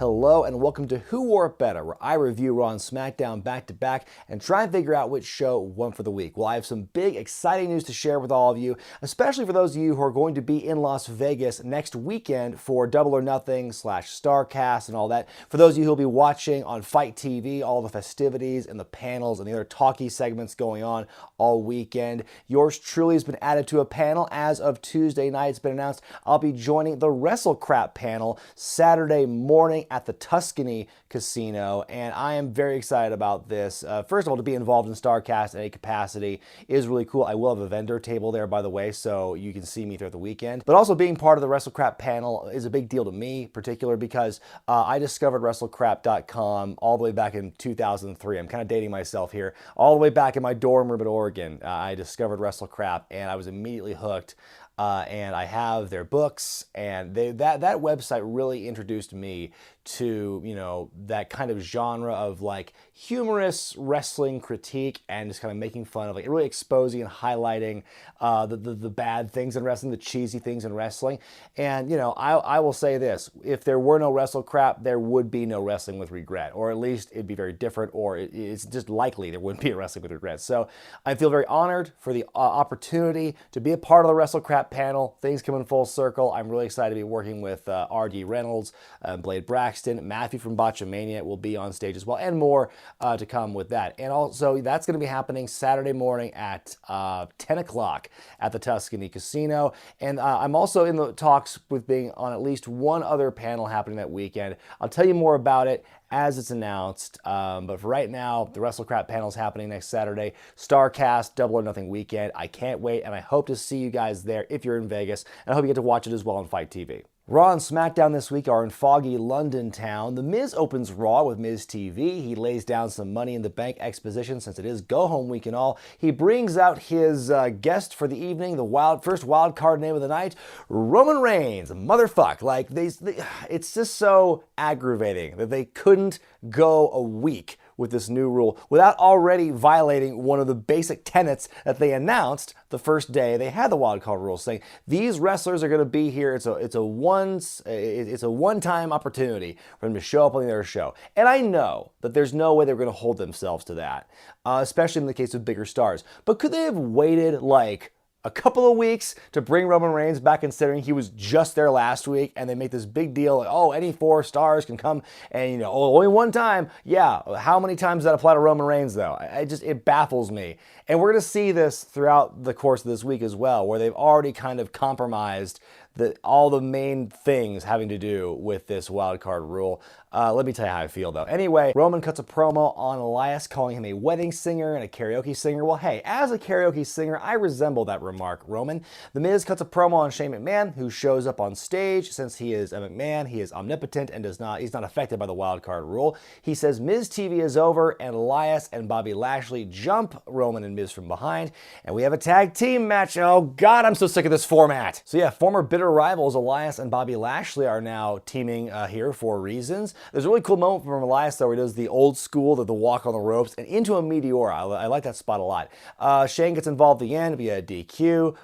Hello and welcome to Who Wore It Better, where I review Raw and SmackDown back to back and try and figure out which show won for the week. Well, I have some big, exciting news to share with all of you, especially for those of you who are going to be in Las Vegas next weekend for Double or Nothing / Starrcast and all that. For those of you who will be watching on Fight TV, all the festivities and the panels and the other talkie segments going on all weekend. Yours truly has been added to a panel as of Tuesday night. It's been announced I'll be joining the WrestleCrap panel Saturday morning at the Tuscany Casino, and I am very excited about this. First of all, to be involved in Starrcast in any capacity is really cool. I will have a vendor table there, by the way, so you can see me throughout the weekend. But also being part of the WrestleCrap panel is a big deal to me, particularly because I discovered WrestleCrap.com all the way back in 2003. I'm kind of dating myself here. All the way back in my dorm room in Oregon, I discovered WrestleCrap, and I was immediately hooked. And I have their books, and that website really introduced me to, you know, that kind of genre of like humorous wrestling critique and just kind of making fun of, like, really exposing and highlighting the bad things in wrestling, the cheesy things in wrestling. And, you know, I will say this: if there were no WrestleCrap, there would be no Wrestling with Regret, or at least it'd be very different, or it's just likely there wouldn't be a Wrestling with Regret. So I feel very honored for the opportunity to be a part of the WrestleCrap panel. Things come in full circle. I'm really excited to be working with R.D. Reynolds, Blade Braxton, Matthew from Botchamania will be on stage as well, and more to come with that. And also, that's going to be happening Saturday morning at 10 o'clock at the Tuscany Casino. And I'm also in the talks with being on at least one other panel happening that weekend. I'll tell you more about it as it's announced, but for right now, the WrestleCrap panel is happening next Saturday. Starrcast, Double or Nothing weekend. I can't wait, and I hope to see you guys there if you're in Vegas, and I hope you get to watch it as well on Fight TV. Raw and SmackDown this week are in foggy London town. The Miz opens Raw with Miz TV. He lays down some Money in the Bank exposition since it is go-home week and all. He brings out his guest for the evening, the first wild card name of the night, Roman Reigns. Motherfuck. Like, it's just so aggravating that they couldn't go a week with this new rule without already violating one of the basic tenets that they announced the first day they had the wild card rule, saying these wrestlers are going to be here. It's a one-time opportunity for them to show up on their show. And I know that there's no way they're going to hold themselves to that, especially in the case of bigger stars. But could they have waited like a couple of weeks to bring Roman Reigns back, considering he was just there last week, and they make this big deal like, oh, any 4 stars can come, and, you know, only one time. Yeah, how many times does that apply to Roman Reigns, though? It baffles me. And we're going to see this throughout the course of this week as well, where they've already kind of compromised all the main things having to do with this wildcard rule. Let me tell you how I feel, though. Anyway, Roman cuts a promo on Elias, calling him a wedding singer and a karaoke singer. Well, hey, as a karaoke singer, I resemble that remark, Roman. The Miz cuts a promo on Shane McMahon, who shows up on stage. Since he is a McMahon, he is omnipotent and he's not affected by the wildcard rule. He says Miz TV is over, and Elias and Bobby Lashley jump Roman and Miz from behind, and we have a tag team match. Oh, God, I'm so sick of this format. So yeah, former bitter rivals Elias and Bobby Lashley are now teaming here for reasons. There's a really cool moment from Elias, though, where he does the old school, the walk on the ropes, and into a Meteora. I like that spot a lot. Shane gets involved at the end via DQ.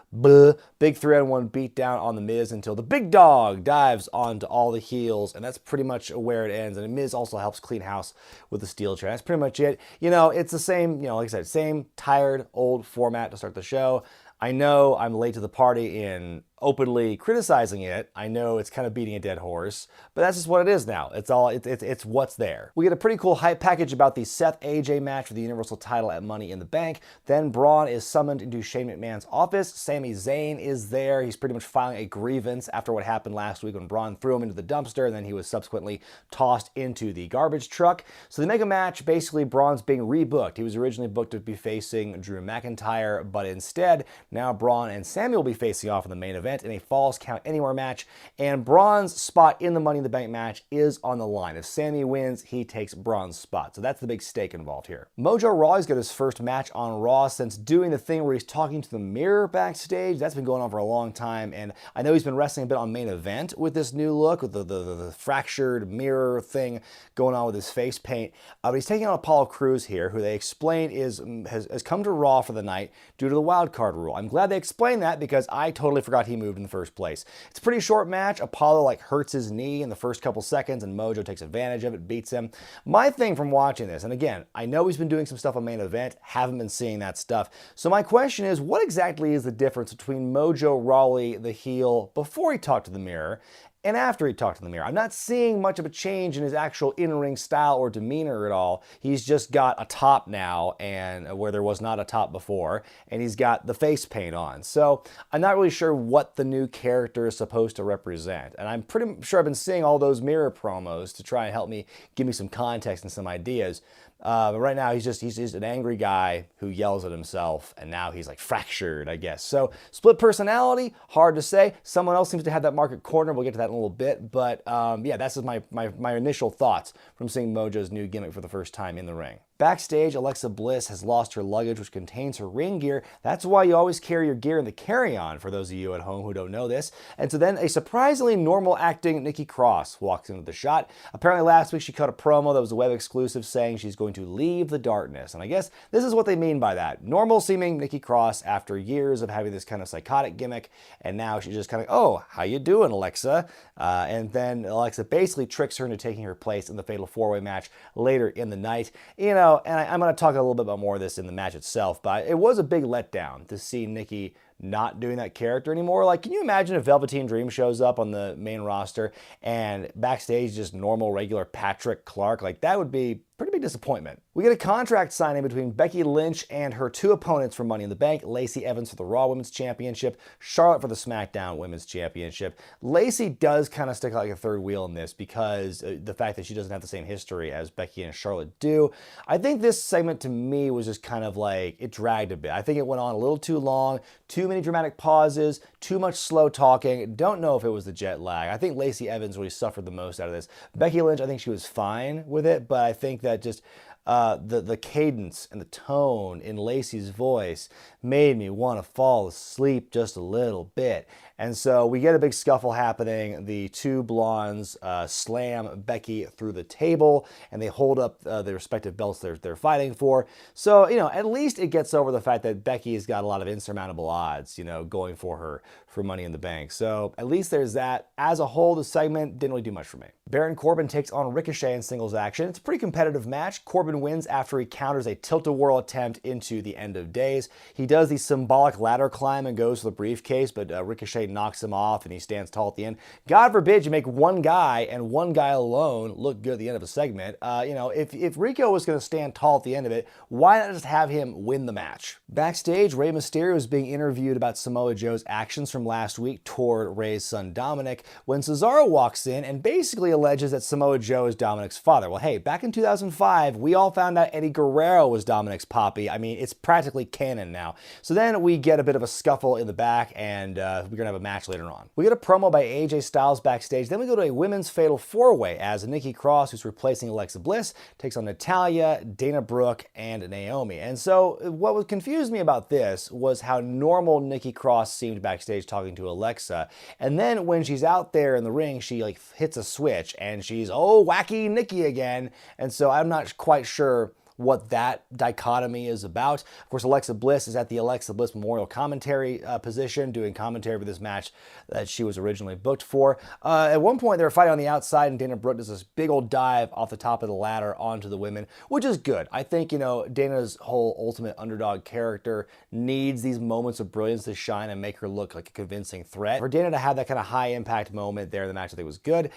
Big 3-on-1 beatdown on the Miz until the big dog dives onto all the heels, and that's pretty much where it ends. And the Miz also helps clean house with the steel chair. That's pretty much it. You know, it's the same, you know, like I said, same tired old format to start the show. I know I'm late to the party in openly criticizing it. I know it's kind of beating a dead horse, but that's just what it is now. It's what's there. We get a pretty cool hype package about the Seth AJ match for the Universal title at Money in the Bank. Then Braun is summoned into Shane McMahon's office. Sami Zayn is there. He's pretty much filing a grievance after what happened last week when Braun threw him into the dumpster, and then he was subsequently tossed into the garbage truck. So the mega match, basically Braun's being rebooked. He was originally booked to be facing Drew McIntyre, but instead now Braun and Sami will be facing off in the main event in a Falls Count Anywhere match, and Braun's spot in the Money in the Bank match is on the line. If Sami wins, he takes Braun's spot, so that's the big stake involved here. Mojo Rawley's got his first match on Raw since doing the thing where he's talking to the mirror backstage. That's been going on for a long time, and I know he's been wrestling a bit on Main Event with this new look, with the fractured mirror thing going on with his face paint, but he's taking on Apollo Crews here, who they explain has come to Raw for the night due to the wild card rule. I'm glad they explained that, because I totally forgot he moved in the first place. It's a pretty short match. Apollo like hurts his knee in the first couple seconds and Mojo takes advantage of it, beats him. My thing from watching this, and again, I know he's been doing some stuff on Main Event, haven't been seeing that stuff. So my question is, what exactly is the difference between Mojo Rawley, the heel, before he talked to the mirror and after he talked to the mirror? I'm not seeing much of a change in his actual in-ring style or demeanor at all. He's just got a top now, and where there was not a top before, and he's got the face paint on. So I'm not really sure what the new character is supposed to represent. And I'm pretty sure I've been seeing all those mirror promos to try and help me give me some context and some ideas. But right now, he's just an angry guy who yells at himself, and now he's like fractured, I guess. So split personality, hard to say. Someone else seems to have that market corner. We'll get to that in a little bit. But yeah, that's just my initial thoughts from seeing Mojo's new gimmick for the first time in the ring. Backstage, Alexa Bliss has lost her luggage, which contains her ring gear. That's why you always carry your gear in the carry-on, for those of you at home who don't know this. And so then a surprisingly normal acting Nikki Cross walks into the shot. Apparently last week she cut a promo that was a web exclusive saying she's going to leave the darkness. And I guess this is what they mean by that. Normal seeming Nikki Cross after years of having this kind of psychotic gimmick. And now she's just kind of, oh, how you doing, Alexa? And then Alexa basically tricks her into taking her place in the Fatal 4-Way match later in the night. You know, and I'm going to talk a little bit more of this in the match itself, but it was a big letdown to see Nikki not doing that character anymore. Like, can you imagine if Velveteen Dream shows up on the main roster and backstage just normal, regular Patrick Clark? Like, that would be pretty big disappointment. We get a contract signing between Becky Lynch and her two opponents for Money in the Bank, Lacey Evans for the Raw Women's Championship, Charlotte for the Smackdown Women's Championship. Lacey does kind of stick like a third wheel in this because the fact that she doesn't have the same history as Becky and Charlotte do. I think this segment to me was just kind of like, it dragged a bit. I think it went on a little too long, too many dramatic pauses, too much slow talking. Don't know if it was the jet lag. I think Lacey Evans really suffered the most out of this. Becky Lynch, I think she was fine with it, but I think that just the cadence and the tone in Lacey's voice made me want to fall asleep just a little bit. And so we get a big scuffle happening. The two blondes slam Becky through the table, and they hold up the respective belts they're fighting for. So, you know, at least it gets over the fact that Becky's got a lot of insurmountable odds, you know, going for her for Money in the Bank. So at least there's that. As a whole, the segment didn't really do much for me. Baron Corbin takes on Ricochet in singles action. It's a pretty competitive match. Corbin wins after he counters a tilt-a-whirl attempt into the End of Days. He does the symbolic ladder climb and goes for the briefcase, but Ricochet knocks him off and he stands tall at the end. God forbid you make one guy and one guy alone look good at the end of a segment. You know, if Rico was going to stand tall at the end of it, why not just have him win the match? Backstage, Rey Mysterio is being interviewed about Samoa Joe's actions from last week toward Rey's son Dominic when Cesaro walks in and basically alleges that Samoa Joe is Dominic's father. Well, hey, back in 2005, we all found out Eddie Guerrero was Dominic's papi. I mean, it's practically canon now. So then we get a bit of a scuffle in the back, and we're going to have a match later on. We get a promo by AJ Styles backstage. Then we go to a women's fatal 4-way as Nikki Cross, who's replacing Alexa Bliss, takes on Natalya, Dana Brooke, and Naomi. And so what confused me about this was how normal Nikki Cross seemed backstage talking to Alexa. And then when she's out there in the ring, she like hits a switch and she's, oh, wacky Nikki again. And so I'm not quite sure what that dichotomy is about. Of course, Alexa Bliss is at the Alexa Bliss Memorial Commentary position, doing commentary for this match that she was originally booked for. At one point, they were fighting on the outside, and Dana Brooke does this big old dive off the top of the ladder onto the women, which is good. I think, you know, Dana's whole ultimate underdog character needs these moments of brilliance to shine and make her look like a convincing threat. For Dana to have that kind of high-impact moment there in the match, I think was good.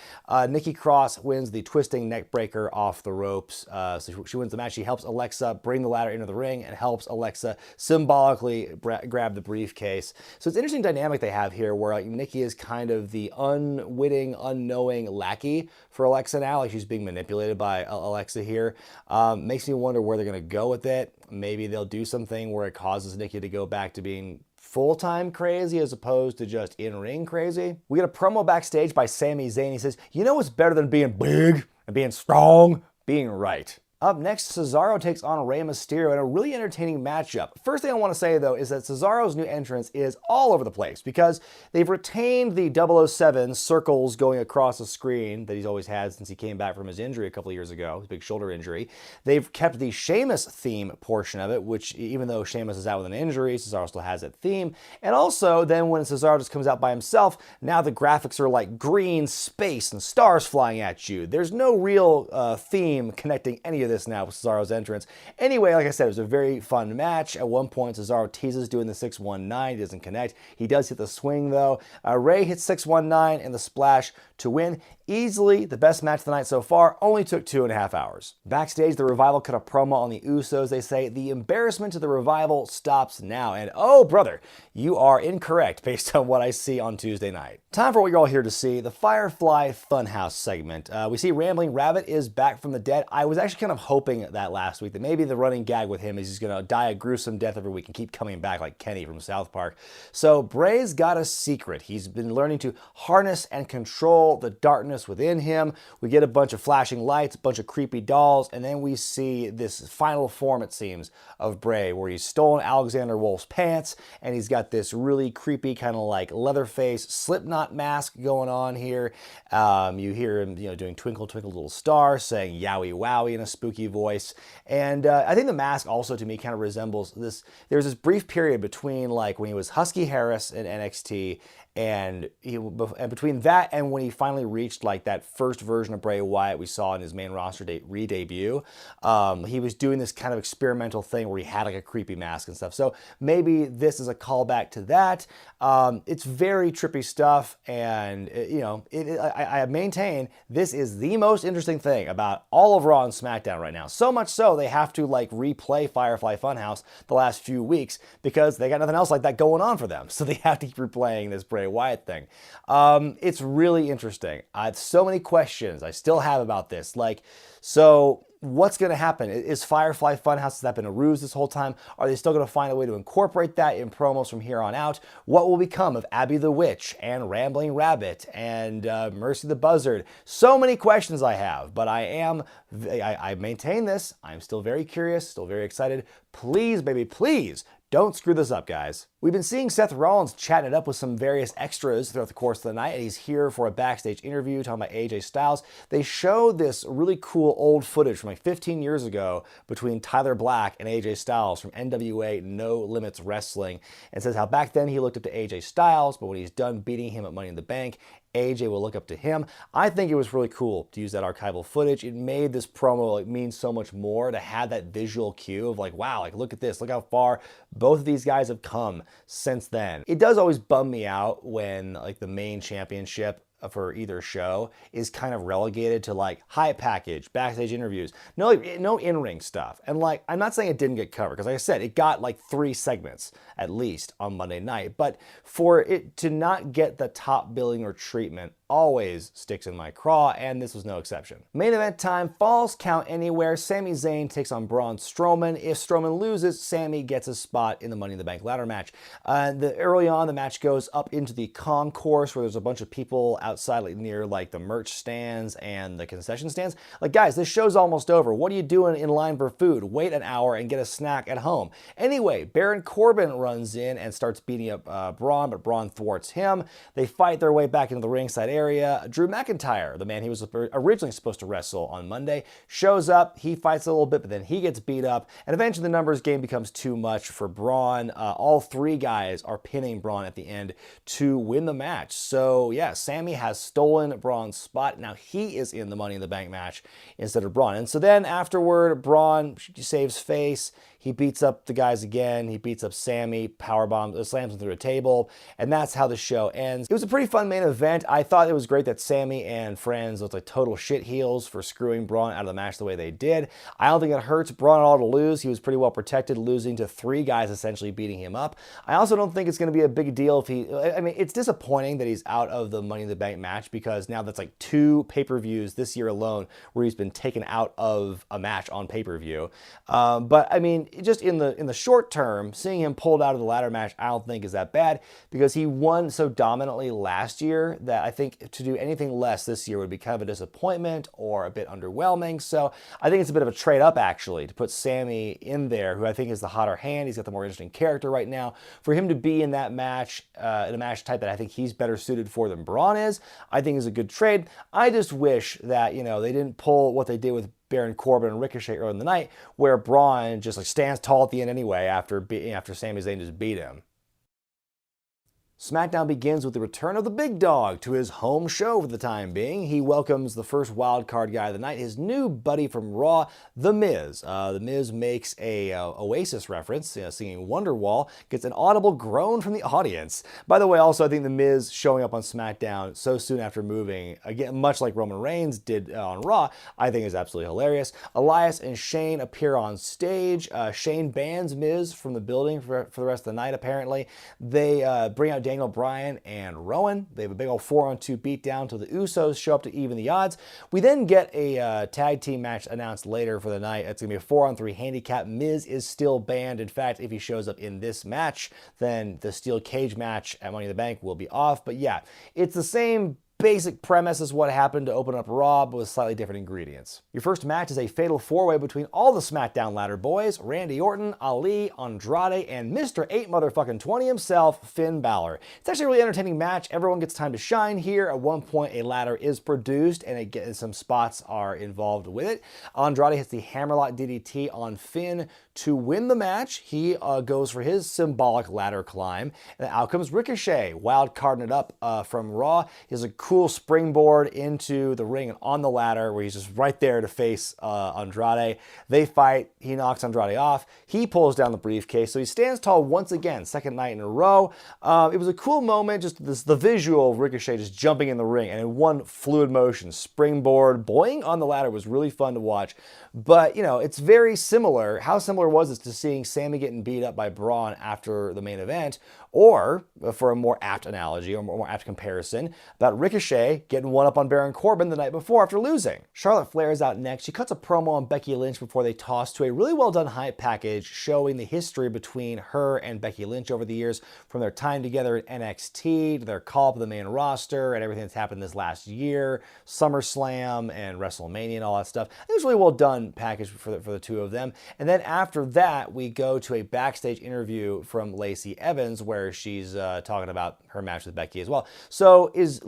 Nikki Cross wins the twisting neck breaker off the ropes. So she wins the match. She helps Alexa bring the ladder into the ring and helps Alexa symbolically grab the briefcase. So it's an interesting dynamic they have here where like Nikki is kind of the unwitting, unknowing lackey for Alexa now. Like she's being manipulated by Alexa here. Makes me wonder where they're going to go with it. Maybe they'll do something where it causes Nikki to go back to being full-time crazy as opposed to just in-ring crazy. We get a promo backstage by Sami Zayn. He says, you know what's better than being big and being strong? Being right. Up next, Cesaro takes on Rey Mysterio in a really entertaining matchup. First thing I want to say, though, is that Cesaro's new entrance is all over the place because they've retained the 007 circles going across the screen that he's always had since he came back from his injury a couple of years ago, his big shoulder injury. They've kept the Sheamus theme portion of it, which even though Sheamus is out with an injury, Cesaro still has that theme. And also, then when Cesaro just comes out by himself, now the graphics are like green space and stars flying at you. There's no real theme connecting any of this now with Cesaro's entrance. Anyway, like I said, it was a very fun match. At one point, Cesaro teases doing the 619. He doesn't connect. He does hit the swing, though. Rey hits 619 and the splash to win. Easily the best match of the night so far, only took 2.5 hours. Backstage, the Revival cut a promo on the Usos. They say, the embarrassment to the Revival stops now. And oh, brother, you are incorrect based on what I see on Tuesday night. Time for what you're all here to see, the Firefly Funhouse segment. We see Rambling Rabbit is back from the dead. I was actually kind of hoping that last week, that maybe the running gag with him is he's going to die a gruesome death every week and keep coming back like Kenny from South Park. So Bray's got a secret. He's been learning to harness and control the darkness within him. We get a bunch of flashing lights, a bunch of creepy dolls, and then we see this final form, it seems, of Bray, where he's stolen Alexander Wolf's pants, and he's got this really creepy kind of like Leatherface Slipknot mask going on here. You hear him, doing Twinkle Twinkle Little Star, saying Yowie-Wowie in a spooky voice, and I think the mask also to me kind of resembles this. There's this brief period between like when he was Husky Harris in NXT and between that and when he finally reached like that first version of Bray Wyatt we saw in his main roster re-debut, he was doing this kind of experimental thing where he had like a creepy mask and stuff. So maybe this is a callback to that. It's very trippy stuff, and I maintain this is the most interesting thing about all of Raw and SmackDown right now. So much so they have to like replay Firefly Funhouse the last few weeks because they got nothing else like that going on for them. So they have to keep replaying this Bray Wyatt thing. It's really interesting. I have so many questions I still have about this. So what's going to happen? Is Firefly Funhouse, has that been a ruse this whole time? Are they still going to find a way to incorporate that in promos from here on out? What will become of Abby the Witch and Rambling Rabbit and Mercy the Buzzard? So many questions I have, but I maintain this. I'm still very curious, still very excited. Please, baby, please, don't screw this up, guys. We've been seeing Seth Rollins chatting it up with some various extras throughout the course of the night, and he's here for a backstage interview talking about AJ Styles. They show this really cool old footage from like 15 years ago between Tyler Black and AJ Styles from NWA No Limits Wrestling, and says how back then he looked up to AJ Styles, but when he's done beating him at Money in the Bank, AJ will look up to him. I think it was really cool to use that archival footage. It made this promo mean so much more to have that visual cue of like, wow, look at this, look how far both of these guys have come since then. It does always bum me out when like the main championship for either show is kind of relegated to like high package, backstage interviews, no in-ring stuff. And like, I'm not saying it didn't get covered, because like I said, it got like 3 segments at least on Monday night, but for it to not get the top billing or treatment always sticks in my craw, and this was no exception. Main event time, Falls Count Anywhere. Sami Zayn takes on Braun Strowman. If Strowman loses, Sami gets a spot in the Money in the Bank ladder match. Early on, the match goes up into the concourse where there's a bunch of people outside near the merch stands and the concession stands. Like, guys, this show's almost over. What are you doing in line for food? Wait an hour and get a snack at home. Anyway, Baron Corbin runs in and starts beating up Braun, but Braun thwarts him. They fight their way back into the ringside area. Drew McIntyre, the man he was originally supposed to wrestle on Monday, shows up. He fights a little bit, but then he gets beat up, and eventually the numbers game becomes too much for Braun. All 3 guys are pinning Braun at the end to win the match. So yeah, Sami has stolen Braun's spot. Now he is in the Money in the Bank match instead of Braun. And so then afterward, Braun saves face. He beats up the guys again. He beats up Sami, powerbombs, slams him through a table, and that's how the show ends. It was a pretty fun main event. I thought it was great that Sami and friends looked like total shit heels for screwing Braun out of the match the way they did. I don't think it hurts Braun at all to lose. He was pretty well protected, losing to 3 guys essentially beating him up. I also don't think it's going to be a big deal if it's disappointing that he's out of the Money in the Bank match, because now that's like 2 pay-per-views this year alone where he's been taken out of a match on pay-per-view. But I mean, just in the short term, seeing him pulled out of the ladder match, I don't think is that bad, because he won so dominantly last year that I think to do anything less this year would be kind of a disappointment or a bit underwhelming. So I think it's a bit of a trade up, actually, to put Sami in there, who I think is the hotter hand. He's got the more interesting character right now. For him to be in that match, in a match type that I think he's better suited for than Braun is, I think is a good trade. I just wish that, you know, they didn't pull what they did with Baron Corbin and Ricochet earlier in the night, where Braun just like stands tall at the end anyway after Sami Zayn just beat him. Smackdown begins with the return of the big dog to his home show for the time being. He welcomes the first wildcard guy of the night, his new buddy from Raw, The Miz. The Miz makes a Oasis reference, singing Wonderwall, gets an audible groan from the audience. By the way, also, I think The Miz showing up on SmackDown so soon after moving, again, much like Roman Reigns did on Raw, I think is absolutely hilarious. Elias and Shane appear on stage. Shane bans Miz from the building for the rest of the night, apparently. They bring out Daniel Bryan and Rowan. They have a big old 4-on-2 beatdown until the Usos show up to even the odds. We then get a tag team match announced later for the night. It's going to be a 4-on-3 handicap. Miz is still banned. In fact, if he shows up in this match, then the steel cage match at Money in the Bank will be off. But yeah, it's the same basic premise is what happened to open up Raw, but with slightly different ingredients. Your first match is a fatal four-way between all the SmackDown ladder boys, Randy Orton, Ali, Andrade, and Mr. 8 himself, Finn Balor. It's actually a really entertaining match. Everyone gets time to shine here. At one point, a ladder is produced, and some spots are involved with it. Andrade hits the Hammerlock DDT on Finn to win the match. He goes for his symbolic ladder climb, and out comes Ricochet, wild carding it up from Raw. He has a cool springboard into the ring and on the ladder where he's just right there to face Andrade. They fight. He knocks Andrade off. He pulls down the briefcase, so he stands tall once again, second night in a row. It was a cool moment, just the visual of Ricochet just jumping in the ring and in one fluid motion, springboard, boing on the ladder was really fun to watch. But, you know, it's very similar. How similar was it to seeing Sami getting beat up by Braun after the main event? Or, for a more apt analogy or more apt comparison, about Ricochet getting one up on Baron Corbin the night before after losing. Charlotte Flair is out next. She cuts a promo on Becky Lynch before they toss to a really well done hype package showing the history between her and Becky Lynch over the years, from their time together at NXT to their call up to the main roster and everything that's happened this last year, SummerSlam and WrestleMania and all that stuff. It was a really well done package for the two of them. And then after that, we go to a backstage interview from Lacey Evans where she's talking about her match with Becky as well. So is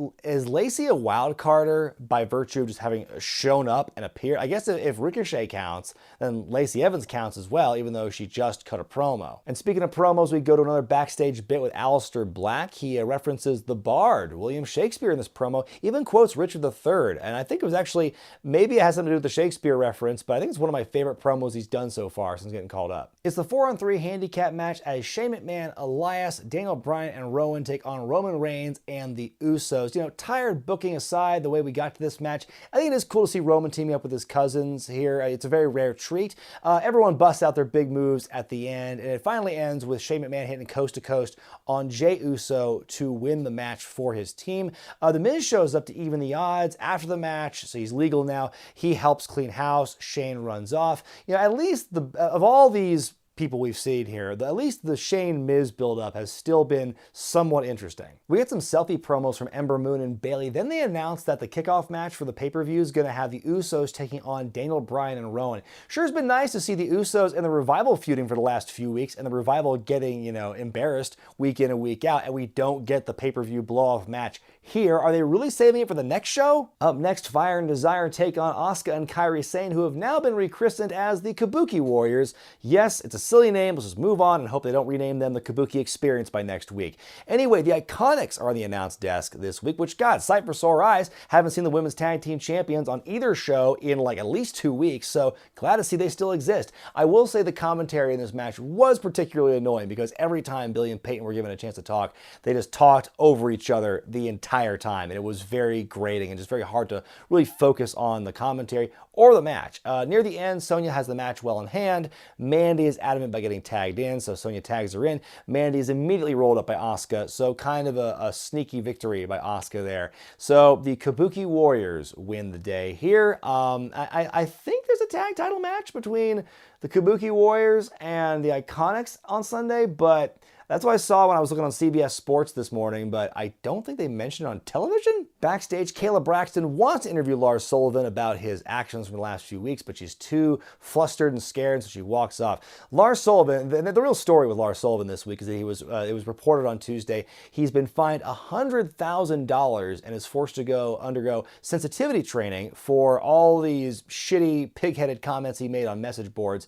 Lacey a wild carder by virtue of just having shown up and appeared? I guess if Ricochet counts, then Lacey Evans counts as well, even though she just cut a promo. And speaking of promos, we go to another backstage bit with Aleister Black. He references the Bard, William Shakespeare, in this promo, even quotes Richard III. And I think it was actually, maybe it has something to do with the Shakespeare reference, but I think it's one of my favorite promos he's done so far since getting called up. It's the 4-on-3 handicap match as Shane McMahon, Elias, Daniel Bryan, and Rowan take on Roman Reigns and the Usos. You know, tired booking aside, the way we got to this match, I think it is cool to see Roman teaming up with his cousins here. It's a very rare treat. Everyone busts out their big moves at the end, and it finally ends with Shane McMahon hitting coast to coast on Jey Uso to win the match for his team. The Miz shows up to even the odds after the match, so he's legal now. He helps clean house. Shane runs off. You know, at least of all these people we've seen here, at least the Shane Miz build-up has still been somewhat interesting. We get some selfie promos from Ember Moon and Bayley. Then they announced that the kickoff match for the pay-per-view is going to have the Usos taking on Daniel Bryan and Rowan. Sure has been nice to see the Usos and the Revival feuding for the last few weeks, and the Revival getting, you know, embarrassed week in and week out, and we don't get the pay-per-view blow-off match here. Are they really saving it for the next show? Up next, Fire and Desire take on Asuka and Kairi Sane, who have now been rechristened as the Kabuki Warriors. Yes, it's a silly name. Let's just move on and hope they don't rename them the Kabuki Experience by next week. Anyway, the Iconics are on the announce desk this week, which, God, sight for sore eyes. Haven't seen the women's tag team champions on either show in like at least 2 weeks, so glad to see they still exist. I will say the commentary in this match was particularly annoying because every time Billy and Peyton were given a chance to talk, they just talked over each other the entire time, and it was very grating and just very hard to really focus on the commentary or the match. Near the end, Sonya has the match well in hand. Mandy is at adamant about getting tagged in, so Sonya tags her in. Mandy is immediately rolled up by Asuka, so kind of a sneaky victory by Asuka there. So the Kabuki Warriors win the day here. I think there's a tag title match between the Kabuki Warriors and the Iconics on Sunday, but that's what I saw when I was looking on CBS Sports this morning, but I don't think they mentioned it on television. Backstage, Kayla Braxton wants to interview Lars Sullivan about his actions from the last few weeks, but she's too flustered and scared, so she walks off. Lars Sullivan, the real story with Lars Sullivan this week is that it was reported on Tuesday, he's been fined $100,000 and is forced to undergo sensitivity training for all these shitty, pig-headed comments he made on message boards,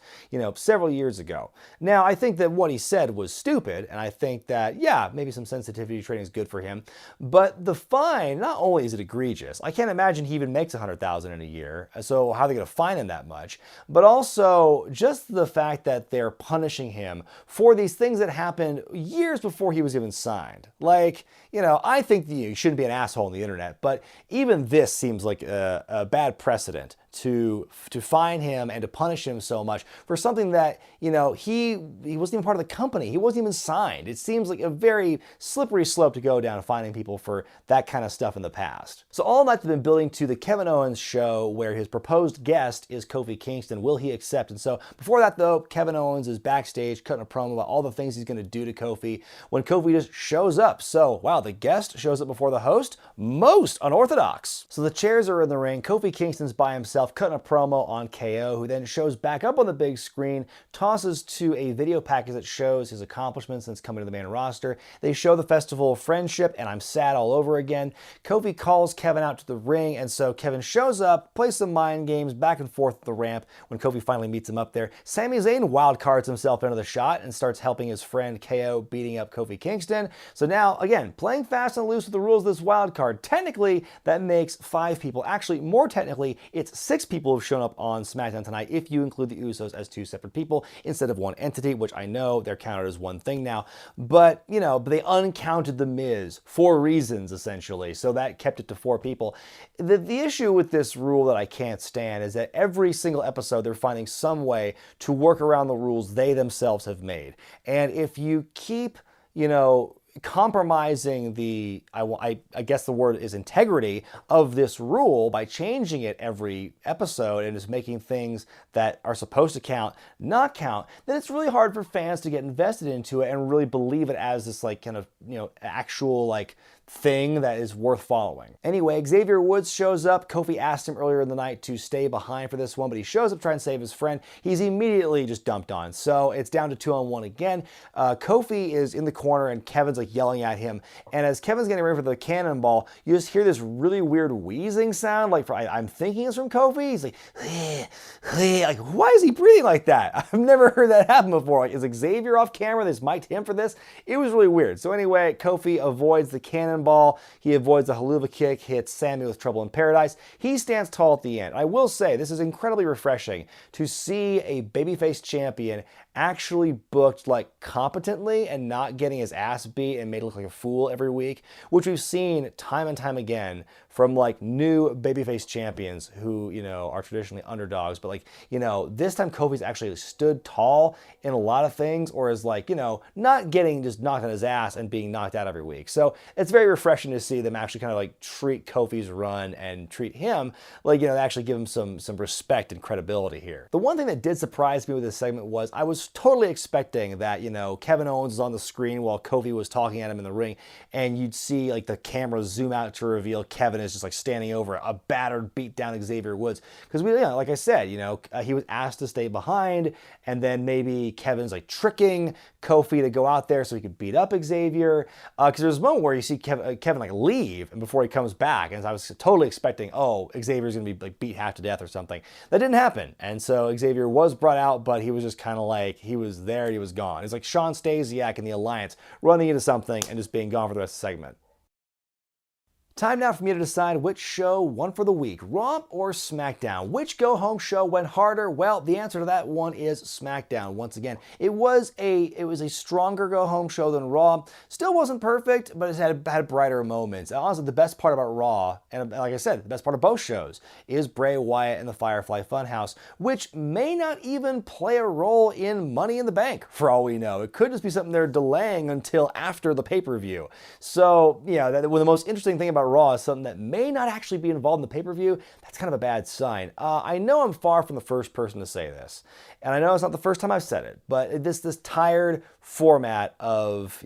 several years ago. Now, I think that what he said was stupid, and I think that, yeah, maybe some sensitivity training is good for him. But the fine, not only is it egregious, I can't imagine he even makes $100,000 in a year, so how are they going to fine him that much? But also, just the fact that they're punishing him for these things that happened years before he was even signed. Like, I think you shouldn't be an asshole on the internet, but even this seems like a bad precedent to fine him and to punish him so much for something that, he wasn't even part of the company. He wasn't even signed. It seems like a very slippery slope to go down fining people for that kind of stuff in the past. So all night they've been building to the Kevin Owens show where his proposed guest is Kofi Kingston. Will he accept? And so before that though, Kevin Owens is backstage cutting a promo about all the things he's going to do to Kofi when Kofi just shows up. So wow, the guest shows up before the host? Most unorthodox. So the chairs are in the ring. Kofi Kingston's by himself cutting a promo on KO, who then shows back up on the big screen, tosses to a video package that shows his accomplishments since coming to the main roster. They show the Festival of Friendship, and I'm sad all over again. Kofi calls Kevin out to the ring, and so Kevin shows up, plays some mind games back and forth at the ramp when Kofi finally meets him up there. Sami Zayn wildcards himself into the shot and starts helping his friend KO beating up Kofi Kingston. So now, again, playing fast and loose with the rules of this wildcard. Technically, that makes 5 people. Actually, more technically, it's 6 people have shown up on SmackDown tonight if you include the Usos as 2 separate people instead of one entity, which I know they're counted as one thing now. But, but they uncounted The Miz for reasons, essentially. So that kept it to 4 people. The issue with this rule that I can't stand is that every single episode they're finding some way to work around the rules they themselves have made. And if you keep, compromising the, I guess the word is integrity of this rule by changing it every episode and just making things that are supposed to count not count, then it's really hard for fans to get invested into it and really believe it as this actual thing that is worth following. Anyway, Xavier Woods shows up. Kofi asked him earlier in the night to stay behind for this one, but he shows up trying to save his friend. He's immediately just dumped on. So it's down to 2-on-1 again. Kofi is in the corner and Kevin's yelling at him. And as Kevin's getting ready for the cannonball, you just hear this really weird wheezing sound. I'm thinking it's from Kofi. He's like, why is he breathing like that? I've never heard that happen before. Is Xavier off camera? They just mic'd him for this? It was really weird. So anyway, Kofi avoids the cannonball. He avoids the haluva kick, hits Sami with Trouble in Paradise. He stands tall at the end. I will say, this is incredibly refreshing to see a babyface champion actually booked competently and not getting his ass beat and made to look like a fool every week, which we've seen time and time again from new babyface champions who, are traditionally underdogs. But this time Kofi's actually stood tall in a lot of things, or is not getting just knocked on his ass and being knocked out every week. So it's very refreshing to see them actually kind of treat Kofi's run and treat him they actually give him some respect and credibility here. The one thing that did surprise me with this segment was I was totally expecting that, Kevin Owens was on the screen while Kofi was talking at him in the ring, and you'd see the camera zoom out to reveal Kevin is just standing over a battered, beat down Xavier Woods. Because like I said, he was asked to stay behind, and then maybe Kevin's tricking Kofi to go out there so he could beat up Xavier. Because there's a moment where you see Kevin leave and before he comes back, and I was totally expecting, oh, Xavier's gonna be beat half to death or something. That didn't happen, and so Xavier was brought out, but he was just kind of he was there, he was gone. It's like Sean Stasiak in the Alliance running into something and just being gone for the rest of the segment. Time now for me to decide which show won for the week, Raw or SmackDown. Which go-home show went harder? Well, the answer to that one is SmackDown. Once again, it was a stronger go-home show than Raw. Still wasn't perfect, but it had brighter moments. And honestly, the best part about Raw, and like I said, the best part of both shows, is Bray Wyatt and the Firefly Funhouse, which may not even play a role in Money in the Bank, for all we know. It could just be something they're delaying until after the pay-per-view. So, yeah, the most interesting thing about Raw is something that may not actually be involved in the pay-per-view. That's kind of a bad sign. I know I'm far from the first person to say this, and I know it's not the first time I've said it, but this tired format of,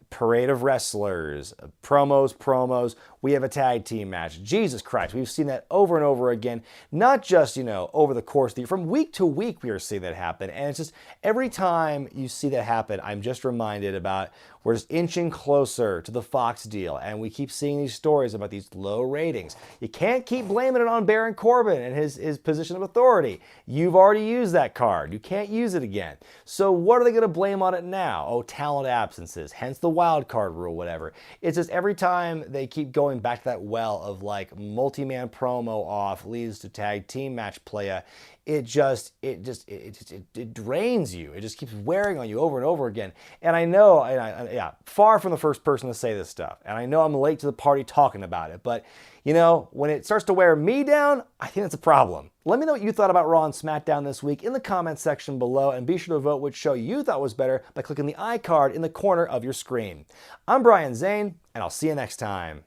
parade of wrestlers, promos, we have a tag team match. Jesus Christ, we've seen that over and over again, not just, over the course of the year. From week to week, we are seeing that happen. And it's just, every time you see that happen, I'm just reminded about we're just inching closer to the Fox deal. And we keep seeing these stories about these low ratings. You can't keep blaming it on Baron Corbin and his position of authority. You've already used that card. You can't use it again. So what are they going to blame on it now? Oh, talent absences, hence the wild card rule, whatever. It's just every time they keep going back to that well of like multi-man promo off leads to tag team match playa, it drains you. It just keeps wearing on you over and over again. And I know, far from the first person to say this stuff. And I know I'm late to the party talking about it, but when it starts to wear me down, I think that's a problem. Let me know what you thought about Raw and SmackDown this week in the comments section below, and be sure to vote which show you thought was better by clicking the iCard in the corner of your screen. I'm Brian Zane, and I'll see you next time.